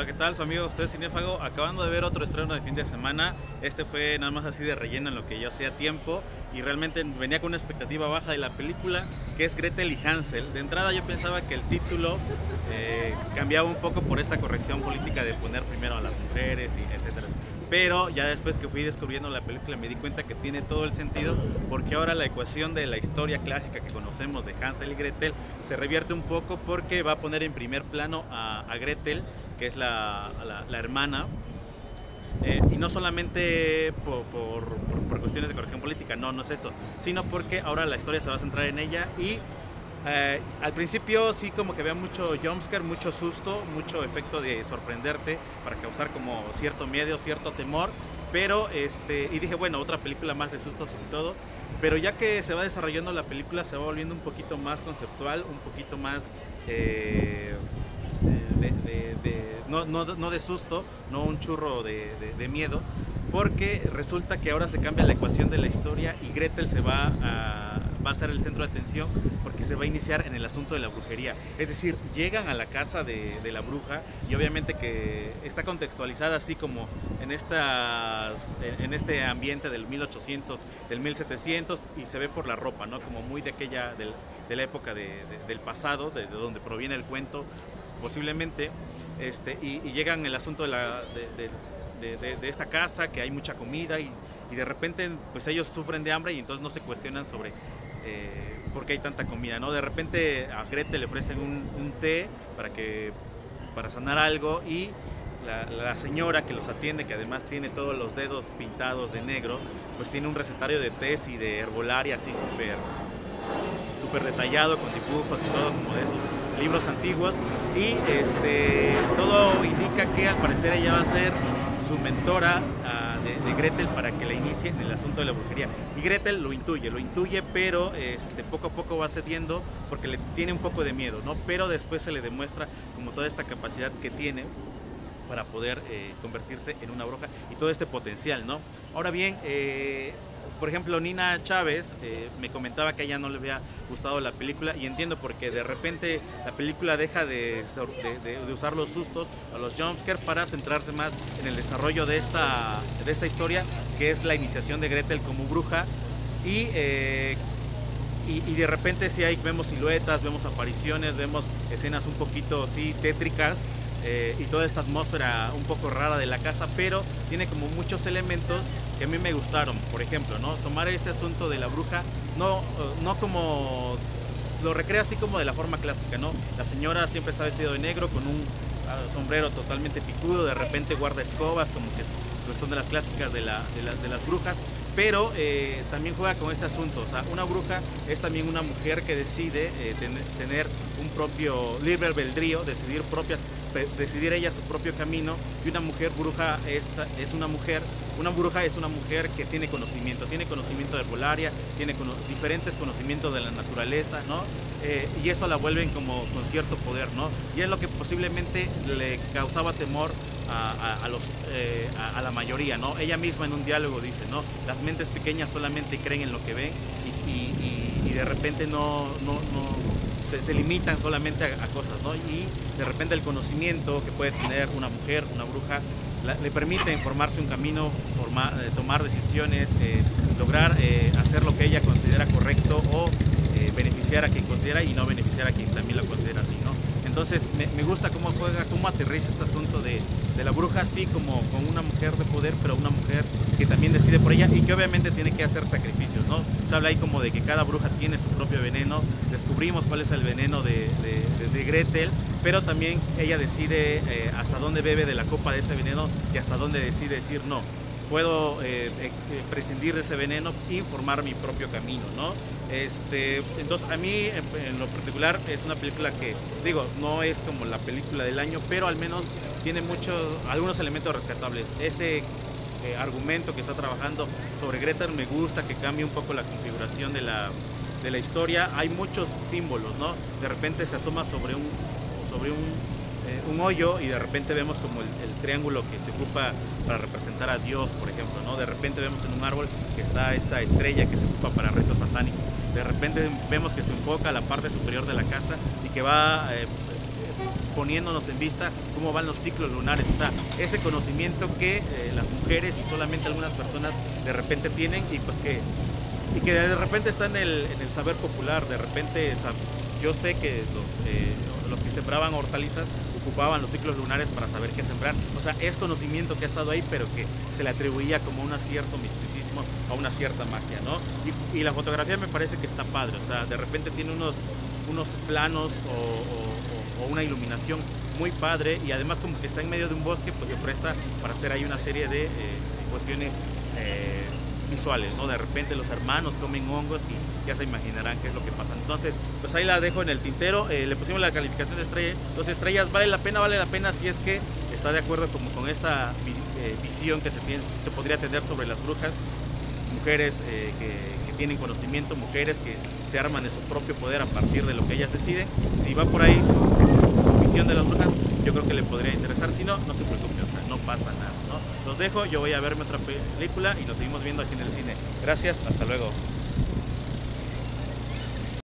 Hola, ¿qué tal? Su amigo José Cinéfago, acabando de ver otro estreno de fin de semana. Este fue nada más así de relleno en lo que yo hacía tiempo y realmente venía con una expectativa baja de la película, que es Gretel y Hansel. De entrada yo pensaba que el título cambiaba un poco por esta corrección política de poner primero a las mujeres y etcétera. Pero ya después que fui descubriendo la película me di cuenta que tiene todo el sentido, porque ahora la ecuación de la historia clásica que conocemos de Hansel y Gretel se revierte un poco, porque va a poner en primer plano a Gretel, que es la hermana, y no solamente por cuestiones de corrección política, no es eso, sino porque ahora la historia se va a centrar en ella y al principio sí como que veo mucho jumpscare, mucho susto, mucho efecto de sorprenderte para causar como cierto miedo, cierto temor, pero y dije, bueno, otra película más de sustos y todo, pero ya que se va desarrollando la película se va volviendo un poquito más conceptual, un poquito más no de susto, no un churro de miedo, porque resulta que ahora se cambia la ecuación de la historia y Gretel va a ser el centro de atención, porque se va a iniciar en el asunto de la brujería. Es decir, llegan a la casa de la bruja y obviamente que está contextualizada así como en este ambiente del 1800, del 1700, y se ve por la ropa, ¿no? Como muy de aquella, de la época del pasado, de donde proviene el cuento, posiblemente, y llegan el asunto de esta casa, que hay mucha comida y de repente pues ellos sufren de hambre y entonces no se cuestionan sobre por qué hay tanta comida, ¿no? De repente a Gretel le ofrecen un té para sanar algo, y la señora que los atiende, que además tiene todos los dedos pintados de negro, pues tiene un recetario de tés y de herbolaria así súper detallado, con dibujos y todo, como de esos libros antiguos, y todo indica que al parecer ella va a ser su mentora de Gretel para que la inicie en el asunto de la brujería. Y Gretel lo intuye, pero poco a poco va cediendo porque le tiene un poco de miedo, ¿no? Pero después se le demuestra como toda esta capacidad que tiene para poder convertirse en una bruja y todo este potencial, ¿no? Ahora bien, por ejemplo, Nina Chávez me comentaba que a ella no le había gustado la película, y entiendo, porque de repente la película deja de usar los sustos o los jumpscares para centrarse más en el desarrollo de esta historia, que es la iniciación de Gretel como bruja, y de repente sí vemos siluetas, vemos apariciones, vemos escenas un poquito sí tétricas, y toda esta atmósfera un poco rara de la casa, pero tiene como muchos elementos que a mí me gustaron. Por ejemplo, ¿no? Tomar este asunto de la bruja, no como lo recrea así como de la forma clásica, ¿no? La señora siempre está vestida de negro con un sombrero totalmente picudo, de repente guarda escobas, como que son de las clásicas de las brujas, pero también juega con este asunto. O sea, una bruja es también una mujer que decide tener un propio libre albedrío, decidir ella su propio camino, y una mujer bruja una bruja es una mujer que tiene conocimiento de herbolaria, tiene diferentes conocimientos de la naturaleza, ¿no? Y eso la vuelven como con cierto poder, ¿no? Y es lo que posiblemente le causaba temor a la mayoría, ¿no? Ella misma en un diálogo dice, ¿no? Las mentes pequeñas solamente creen en lo que ven y de repente se limitan solamente a cosas, ¿no? Y de repente el conocimiento que puede tener una mujer, una bruja, le permite formarse un camino, tomar decisiones, lograr hacer lo que ella considera correcto, o beneficiar a quien considera y no beneficiar a quien también lo considera así, ¿no? Entonces me gusta cómo juega, cómo aterriza este asunto de la bruja, así como con una mujer de poder, pero una mujer que también decide por ella y que obviamente tiene que hacer sacrificios, ¿no? Se habla ahí como de que cada bruja tiene su propio veneno, descubrimos cuál es el veneno de Gretel, pero también ella decide hasta dónde bebe de la copa de ese veneno y hasta dónde decide decir no. Puedo prescindir de ese veneno y formar mi propio camino, ¿no? Entonces a mí en lo particular es una película que, digo, no es como la película del año, pero al menos tiene algunos elementos rescatables. Argumento que está trabajando sobre Gretel me gusta, que cambie un poco la configuración de la historia. Hay muchos símbolos, ¿no? De repente se asoma sobre un hoyo y de repente vemos como el triángulo que se ocupa para representar a Dios, por ejemplo, ¿no? De repente vemos en un árbol que está esta estrella que se ocupa para ritos satánicos. De repente vemos que se enfoca la parte superior de la casa y que va poniéndonos en vista cómo van los ciclos lunares, o sea, ese conocimiento que las mujeres y solamente algunas personas de repente tienen y pues que de repente está en el saber popular. De repente, yo sé que los que sembraban hortalizas ocupaban los ciclos lunares para saber qué sembrar. O sea, es conocimiento que ha estado ahí, pero que se le atribuía como un cierto misticismo, a una cierta magia, ¿no? Y la fotografía me parece que está padre, o sea, de repente tiene unos planos o una iluminación muy padre, y además como que está en medio de un bosque, pues se presta para hacer ahí una serie de cuestiones visuales, ¿no? De repente los hermanos comen hongos y ya se imaginarán qué es lo que pasa. Entonces, pues ahí la dejo en el tintero. Le pusimos la calificación de 2 estrellas. Vale la pena si es que está de acuerdo como con esta visión que se podría tener sobre las brujas, mujeres que tienen conocimiento, mujeres que se arman de su propio poder a partir de lo que ellas deciden. Si va por ahí su visión de las brujas, yo creo que le podría interesar. Si no, no se preocupe, o sea, no pasa nada, ¿no? Los dejo, yo voy a verme otra película y nos seguimos viendo aquí en el cine. Gracias, hasta luego.